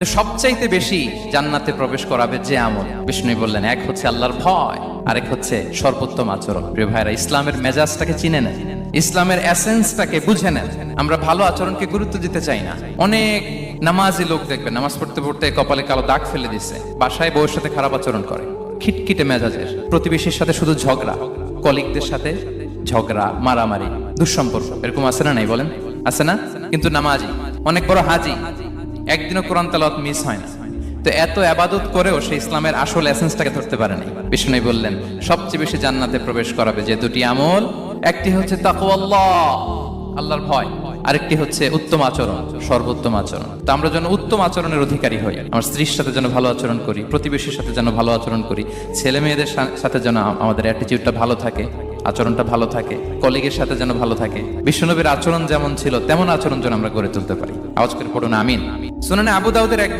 সবচাইতে বেশি জান্নাতে প্রবেশ করাবে যে আমল, বিষ্ণু বললেন, এক হচ্ছে আল্লাহর ভয়, আরেক হচ্ছে সর্বোত্তম আচরণ। প্রিয় ভাইরা, ইসলামের মেজাজটাকে চিনে নেন, ইসলামের এসেন্সটাকে বুঝে নেন। আমরা ভালো আচরণকে গুরুত্ব দিতে চাই না। অনেক নামাজি লোক দেখবেন নামাজ পড়তে পড়তে কপালে কালো দাগ ফেলে দিচ্ছে, বাসায় বউয়ের সাথে খারাপ আচরণ করে, খিটখিটে মেজাজের, প্রতিবেশীর সাথে শুধু ঝগড়া, কলিগদের সাথে ঝগড়া, মারামারি, দুঃসম্পর্ক, এরকম আছে না? নাই বলেন, আছে না? কিন্তু নামাজি, অনেক বড় হাজি, একদিনও কোরআন তেলাওয়াত মিস হয় না। তো এত আবাদত করেও সে ইসলামের আসল এসেন্সটাকে ধরতে পারেনি। বিষ্ণু বললেন, সবচেয়ে বেশি জান্নাতে প্রবেশ করাবে যে দুটি আমল, একটি হচ্ছে তাকওয়াল্লাহ, আল্লাহর ভয়, আরেকটি হচ্ছে উত্তম আচরণ, সর্বোত্তম আচরণ। তো আমরা যেন উত্তম আচরণের অধিকারী হই, আমার স্ত্রীর সাথে যেন ভালো আচরণ করি, প্রতিবেশীর সাথে যেন ভালো আচরণ করি, ছেলে মেয়েদের সাথে যেন আমাদের অ্যাটিটিউডটা ভালো থাকে, আচরণটা ভালো থাকে, কলিগের সাথে যেন ভালো থাকে। বিশ্বনবীর আচরণ যেমন ছিল তেমন আচরণ যেন আমরা গড়ে তুলতে পারি। আওয়াজ করে পড়ুন আমিন। সুনানে আবু দাউদের এক